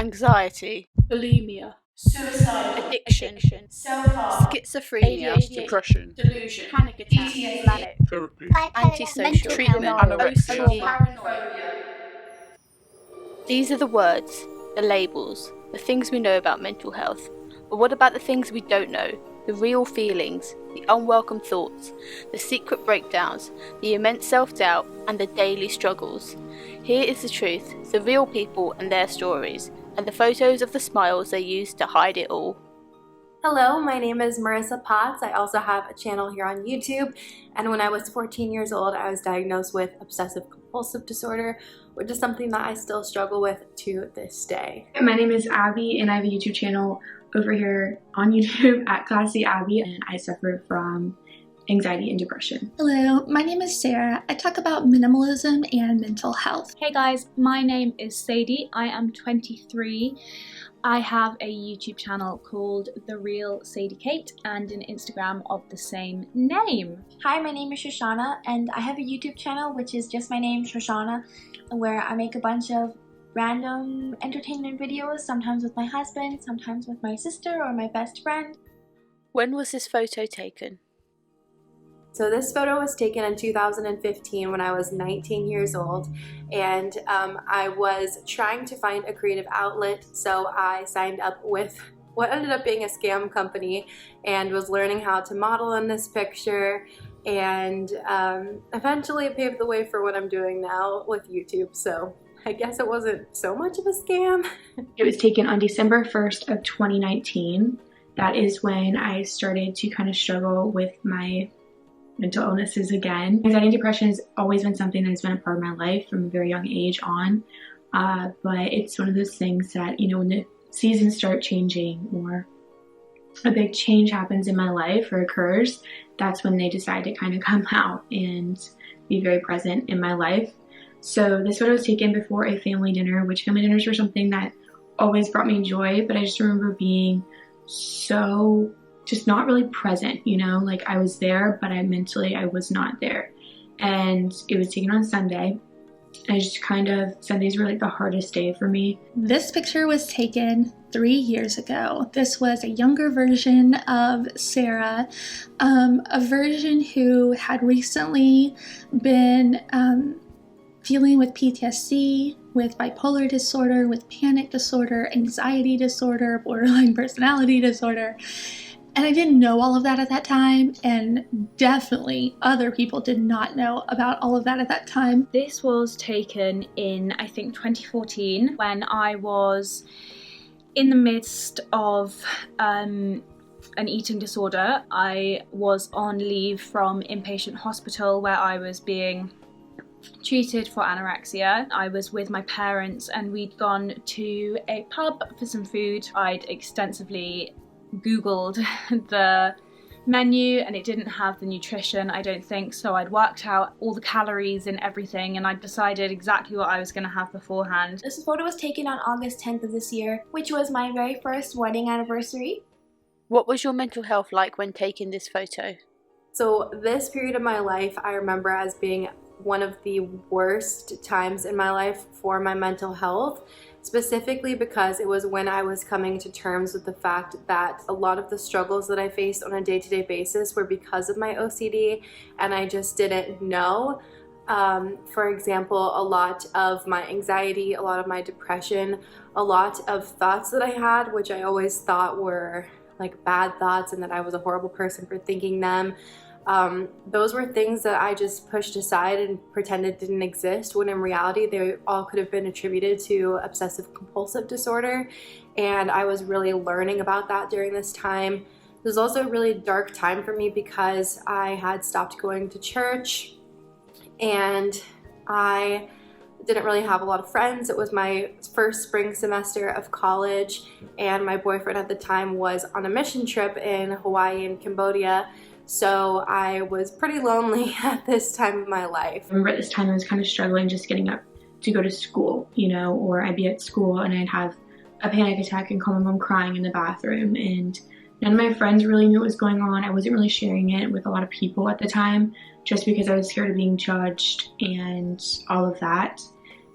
anxiety, bulimia, suicide, addiction, self-harm, schizophrenia, ADHD, depression, delusion, panic attacks, PTSD, manic, therapy, antisocial, treatment, anorexia, trauma. paranoia. These are the words, the labels, the things we know about mental health. But what about the things we don't know? The real feelings, the unwelcome thoughts, the secret breakdowns, the immense self-doubt, and the daily struggles. Here is the truth, the real people and their stories, and the photos of the smiles they use to hide it all. Hello, my name is Marissa Potts. I also have a channel here on YouTube, and when I was 14 years old, I was diagnosed with obsessive compulsive disorder, which is something that I still struggle with to this day. My name is Abbie, and I have a YouTube channel over here on YouTube at Classy Abbie, and I suffer from anxiety and depression. Hello, my name is Sarah. I talk about minimalism and mental health. Hey guys, my name is Sadie. I am 23. I have a YouTube channel called The Real Sadie Kate and an Instagram of the same name. Hi, my name is Shoshanna, and I have a YouTube channel which is just my name, Shoshanna, where I make a bunch of random entertainment videos, sometimes with my husband, sometimes with my sister or my best friend. When was this photo taken? So this photo was taken in 2015 when I was 19 years old, and I was trying to find a creative outlet, so I signed up with what ended up being a scam company and was learning how to model in this picture, and eventually it paved the way for what I'm doing now with YouTube, so I guess it wasn't so much of a scam. It was taken on December 1st of 2019. That is when I started to kind of struggle with my mental illnesses again. Anxiety and depression has always been something that has been a part of my life from a very young age on, but it's one of those things that, you know, when the seasons start changing or a big change happens in my life or occurs, that's when they decide to kind of come out and be very present in my life. So this photo was taken before a family dinner, which family dinners were something that always brought me joy, but I just remember being so just not really present, you know, like I was there, but I was not there. And it was taken on Sunday. I just Sundays were like the hardest day for me. This picture was taken 3 years ago. This was a younger version of Sarah, a version who had recently been dealing with PTSD, with bipolar disorder, with panic disorder, anxiety disorder, borderline personality disorder. And I didn't know all of that at that time, and definitely other people did not know about all of that at that time. This was taken in, I think, 2014 when I was in the midst of an eating disorder. I was on leave from inpatient hospital where I was being treated for anorexia. I was with my parents and we'd gone to a pub for some food. I'd extensively Googled the menu and it didn't have the nutrition, I don't think, so I'd worked out all the calories and everything and I'd decided exactly what I was going to have beforehand. This photo was taken on August 10th of this year, which was my very first wedding anniversary. What was your mental health like when taking this photo? So this period of my life I remember as being one of the worst times in my life for my mental health, specifically because it was when I was coming to terms with the fact that a lot of the struggles that I faced on a day-to-day basis were because of my OCD and I just didn't know. For example, a lot of my anxiety, a lot of my depression, a lot of thoughts that I had, which I always thought were like bad thoughts and that I was a horrible person for thinking them. Those were things that I just pushed aside and pretended didn't exist, when in reality they all could have been attributed to obsessive compulsive disorder, and I was really learning about that during this time. It was also a really dark time for me because I had stopped going to church and I didn't really have a lot of friends. It was my first spring semester of college and my boyfriend at the time was on a mission trip in Hawaii and Cambodia. So I was pretty lonely at this time of my life. I remember at this time I was kind of struggling just getting up to go to school, you know, or I'd be at school and I'd have a panic attack and call my mom crying in the bathroom, and none of my friends really knew what was going on. I wasn't really sharing it with a lot of people at the time just because I was scared of being judged and all of that.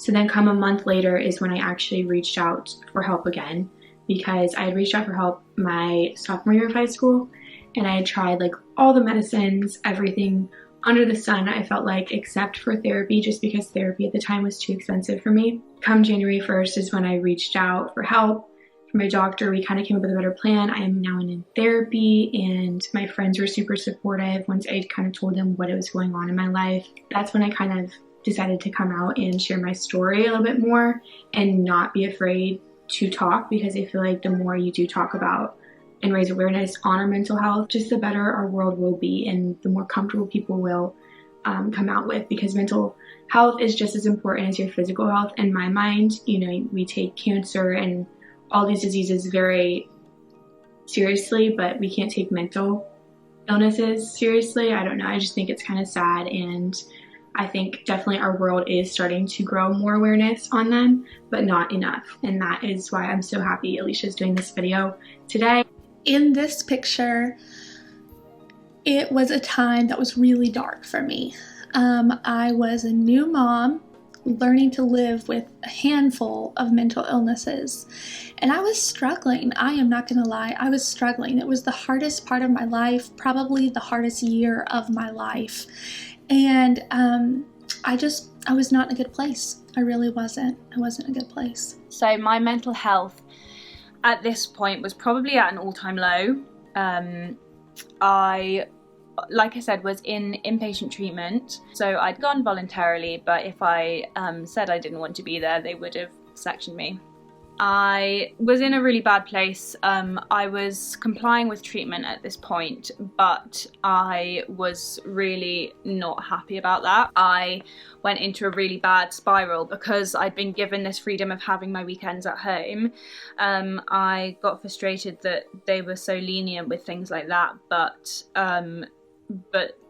So then come a month later is when I actually reached out for help again, because I had reached out for help my sophomore year of high school, and I had tried like all the medicines, everything under the sun, I felt like, except for therapy, just because therapy at the time was too expensive for me. Come January 1st is when I reached out for help from my doctor. We kind of came up with a better plan. I am now in therapy, and my friends were super supportive once I kind of told them what was going on in my life. That's when I kind of decided to come out and share my story a little bit more and not be afraid to talk, because I feel like the more you do talk about and raise awareness on our mental health, just the better our world will be and the more comfortable people will come out with, because mental health is just as important as your physical health. In my mind, you know, we take cancer and all these diseases very seriously, but we can't take mental illnesses seriously. I don't know, I just think it's kind of sad, and I think definitely our world is starting to grow more awareness on them, but not enough. And that is why I'm so happy Alicia's doing this video today. In this picture, it was a time that was really dark for me. I was a new mom learning to live with a handful of mental illnesses, and I was struggling. I am not gonna lie, I was struggling. It was the hardest part of my life, probably the hardest year of my life. And I was not in a good place. I really wasn't. I wasn't in a good place. So my mental health at this point was probably at an all-time low. I, like I said, was in inpatient treatment. So I'd gone voluntarily, but if I said I didn't want to be there, they would have sectioned me. I was in a really bad place. I was complying with treatment at this point, but I was really not happy about that. I went into a really bad spiral because I'd been given this freedom of having my weekends at home. I got frustrated that they were so lenient with things like that, but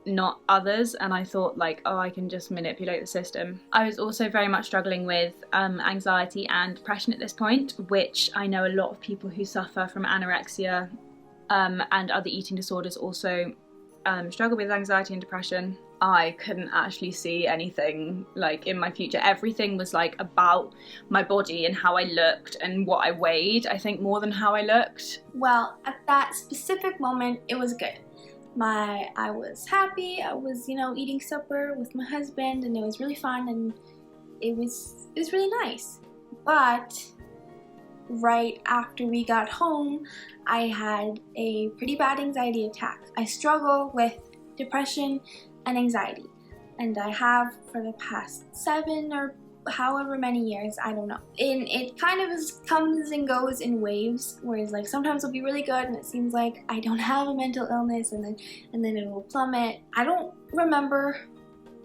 not others, and I thought like, oh, I can just manipulate the system. I was also very much struggling with anxiety and depression at this point, which I know a lot of people who suffer from anorexia and other eating disorders also struggle with anxiety and depression. I couldn't actually see anything like in my future. Everything was like about my body and how I looked and what I weighed, I think, more than how I looked. Well, at that specific moment, it was good. I was happy. I was, eating supper with my husband, and it was really fun, and it was really nice. But right after we got home, I had a pretty bad anxiety attack. I struggle with depression and anxiety, and I have for the past 7 or however many years, I don't know. And it kind of comes and goes in waves, whereas like sometimes it'll be really good and it seems like I don't have a mental illness, and then it will plummet. I don't remember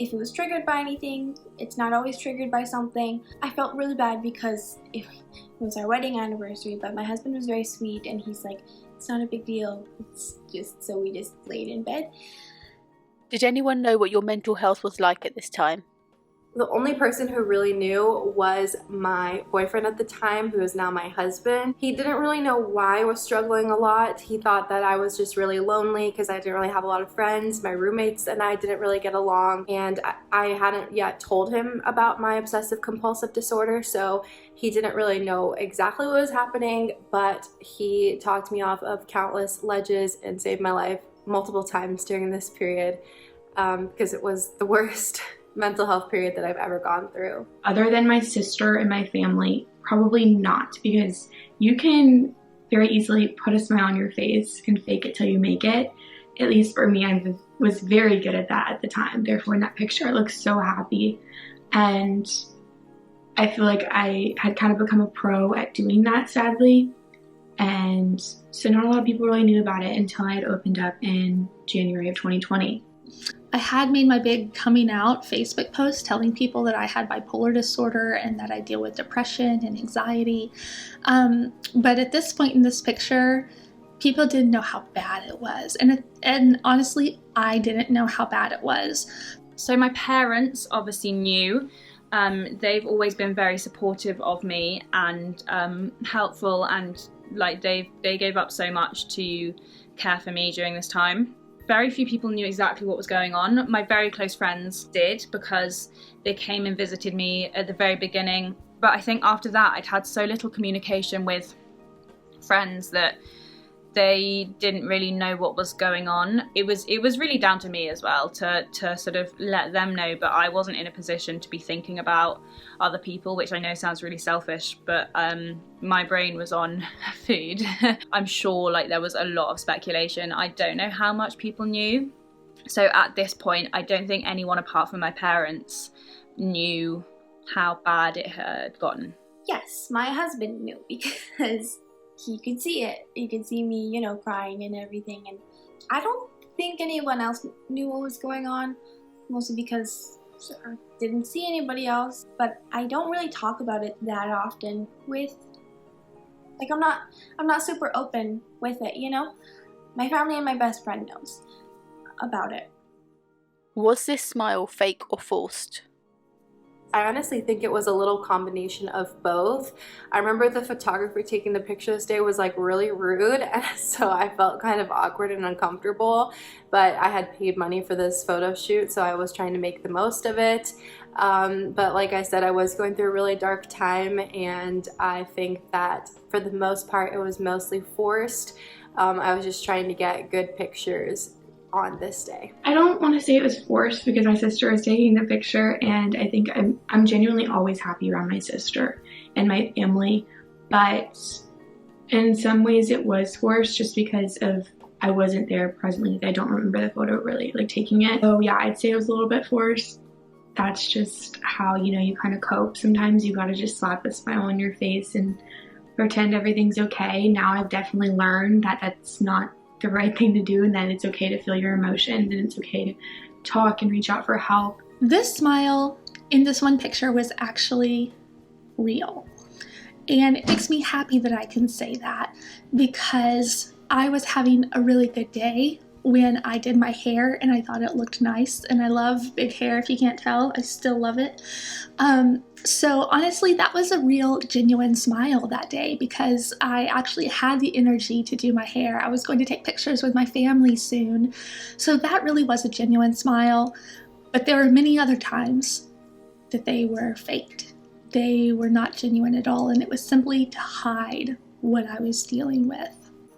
if it was triggered by anything. It's not always triggered by something. I felt really bad because it was our wedding anniversary, but my husband was very sweet and he's like, it's not a big deal. It's just, so we just laid in bed. Did anyone know what your mental health was like at this time? The only person who really knew was my boyfriend at the time, who is now my husband. He didn't really know why I was struggling a lot. He thought that I was just really lonely because I didn't really have a lot of friends. My roommates and I didn't really get along, and I hadn't yet told him about my obsessive compulsive disorder, so he didn't really know exactly what was happening, but he talked me off of countless ledges and saved my life multiple times during this period because it was the worst mental health period that I've ever gone through. Other than my sister and my family, probably not, because you can very easily put a smile on your face and fake it till you make it. At least for me, I was very good at that at the time. Therefore, in that picture, I look so happy. And I feel like I had kind of become a pro at doing that, sadly. And so not a lot of people really knew about it until I had opened up in January of 2020. I had made my big coming out Facebook post telling people that I had bipolar disorder and that I deal with depression and anxiety. But at this point in this picture, people didn't know how bad it was. And honestly, I didn't know how bad it was. So my parents obviously knew. They've always been very supportive of me and helpful, and like they gave up so much to care for me during this time. very few people knew exactly what was going on. My very close friends did, because they came and visited me at the very beginning. But I think after that, I'd had so little communication with friends that they didn't really know what was going on. It was really down to me as well to sort of let them know, but I wasn't in a position to be thinking about other people, which I know sounds really selfish, but my brain was on food. I'm sure like there was a lot of speculation. I don't know how much people knew. So at this point, I don't think anyone apart from my parents knew how bad it had gotten. Yes, my husband knew because he could see it. He could see me, you know, crying and everything. And I don't think anyone else knew what was going on, mostly because I didn't see anybody else. But I don't really talk about it that often with, like, I'm not super open with it, you know? My family and my best friend knows about it. Was this smile fake or forced? I honestly think it was a little combination of both. I remember the photographer taking the picture this day was like really rude, and so I felt kind of awkward and uncomfortable, but I had paid money for this photo shoot, so I was trying to make the most of it. But like I said, I was going through a really dark time, and I think that for the most part it was mostly forced. I was just trying to get good pictures on this day. I don't want to say it was forced because my sister was taking the picture, and I think I'm genuinely always happy around my sister and my family, but in some ways it was forced just because of I wasn't there presently. I don't remember the photo really, like taking it. So yeah, I'd say it was a little bit forced. That's just how, you know, you kind of cope. Sometimes you gotta just slap a smile on your face and pretend everything's okay. Now I've definitely learned that that's not the right thing to do, and that it's okay to feel your emotions, and it's okay to talk and reach out for help. This smile in this one picture was actually real. And it makes me happy that I can say that, because I was having a really good day when I did my hair and I thought it looked nice, and I love big hair. If you can't tell, I still love it. So honestly, that was a real genuine smile that day, because I actually had the energy to do my hair. I was going to take pictures with my family soon, so that really was a genuine smile. But there were many other times that they were faked. They were not genuine at all, and it was simply to hide what I was dealing with.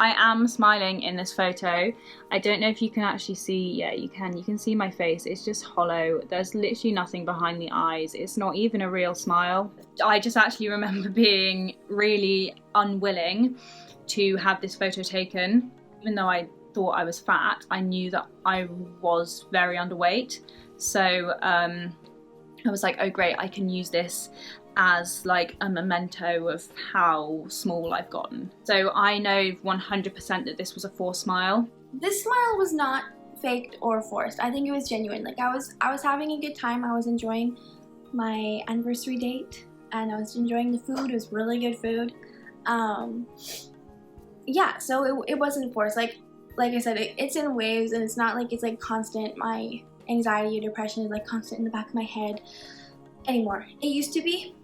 I am smiling in this photo. I don't know if you can actually see, yeah, you can see my face. It's just hollow. There's literally nothing behind the eyes. It's not even a real smile. I just actually remember being really unwilling to have this photo taken. Even though I thought I was fat, I knew that I was very underweight. So I was like, oh great, I can use this as like a memento of how small I've gotten. So I know 100% that this was a forced smile. This smile was not faked or forced. I think it was genuine. Like I was having a good time. I was enjoying my anniversary date, and I was enjoying the food. It was really good food. Yeah, so it wasn't forced. Like I said, it's in waves, and it's not like it's like constant. My anxiety or depression is like constant in the back of my head anymore. It used to be,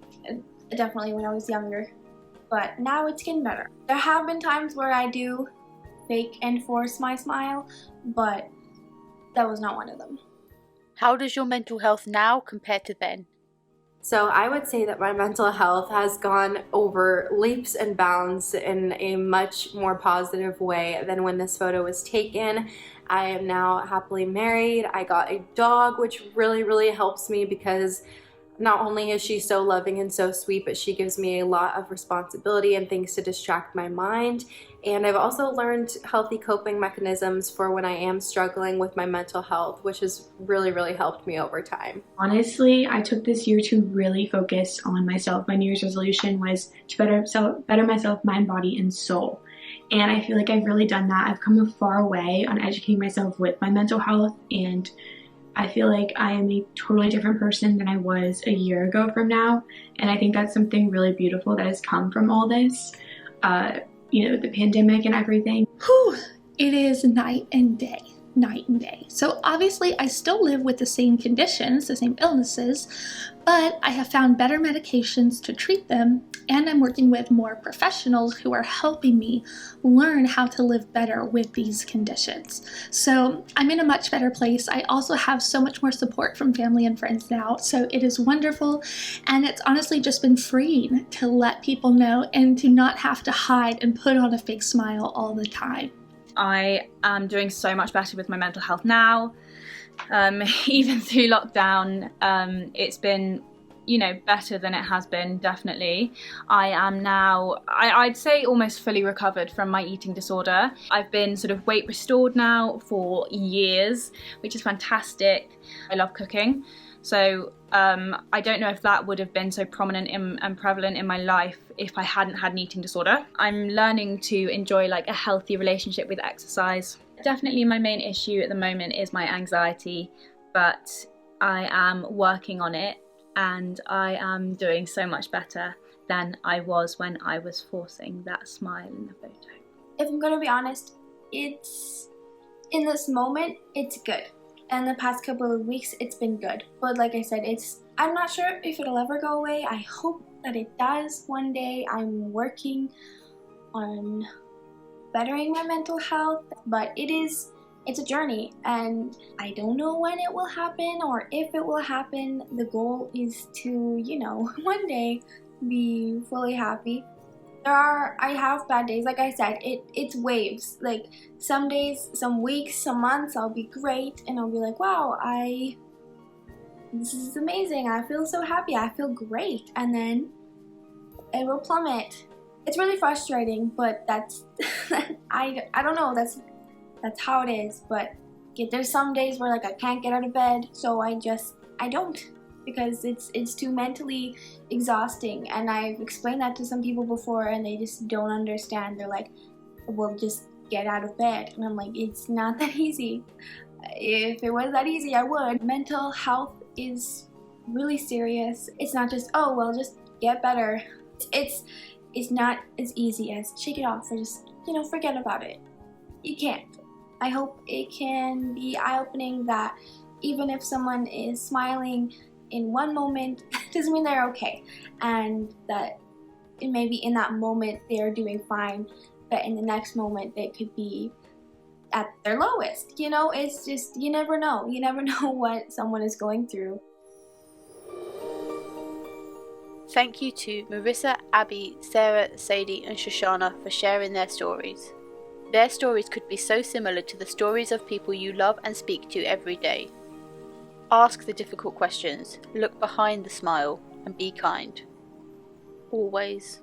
definitely when I was younger, but now it's getting better. There have been times where I do fake and force my smile, but that was not one of them. How does your mental health now compare to then? So I would say that my mental health has gone over leaps and bounds in a much more positive way than when this photo was taken. I am now happily married. I got a dog, which really helps me, because not only is she so loving and so sweet, but she gives me a lot of responsibility and things to distract my mind. And I've also learned healthy coping mechanisms for when I am struggling with my mental health, which has really helped me over time. Honestly, I took this year to really focus on myself. My New Year's resolution was to better myself, mind, body, and soul. And I feel like I've really done that. I've come a far way on educating myself with my mental health, and I feel like I am a totally different person than I was a year ago from now. And I think that's something really beautiful that has come from all this, you know, the pandemic and everything. Whew, it is night and day. night and day. So obviously I still live with the same conditions, the same illnesses, but I have found better medications to treat them, and I'm working with more professionals who are helping me learn how to live better with these conditions. So I'm in a much better place. I also have so much more support from family and friends now, so it is wonderful, and it's honestly just been freeing to let people know and to not have to hide and put on a fake smile all the time. I am doing so much better with my mental health now. Even through lockdown, it's been, better than it has been, definitely. I am now, I'd say, almost fully recovered from my eating disorder. I've been sort of weight restored now for years, which is fantastic. I love cooking. So I don't know if that would have been so prominent and prevalent in my life if I hadn't had an eating disorder. I'm learning to enjoy like a healthy relationship with exercise. Definitely my main issue at the moment is my anxiety, but I am working on it and I am doing so much better than I was when I was forcing that smile in the photo. If I'm gonna be honest, it's, in this moment, it's good. And the past couple of weeks, it's been good. But like I said, I'm not sure if it'll ever go away. I hope that it does one day. I'm working on bettering my mental health, but it's a journey, and I don't know when it will happen or if it will happen. The goal is to, one day be fully happy. I have bad days, like I said, it's waves. Like some days, some weeks, some months, I'll be great and I'll be like, wow, this is amazing. I feel so happy. I feel great. And then it will plummet. It's really frustrating, but that's, I don't know, that's how it is. But there's some days where like I can't get out of bed, so I don't. Because it's too mentally exhausting, and I've explained that to some people before and they just don't understand. They're like, well, just get out of bed. And I'm like, it's not that easy. If it was that easy, I would. Mental health is really serious. It's not just, oh, well, just get better. It's not as easy as shake it off or just, forget about it. You can't. I hope it can be eye-opening that even if someone is smiling in one moment, doesn't mean they're okay, and that maybe in that moment they're doing fine, but in the next moment they could be at their lowest. It's just, you never know what someone is going through. Thank you to Marissa, Abbie, Sarah, Sadie and Shoshanna for sharing their stories. Their stories could be so similar to the stories of people you love and speak to every day. Ask the difficult questions, look behind the smile, and be kind. Always.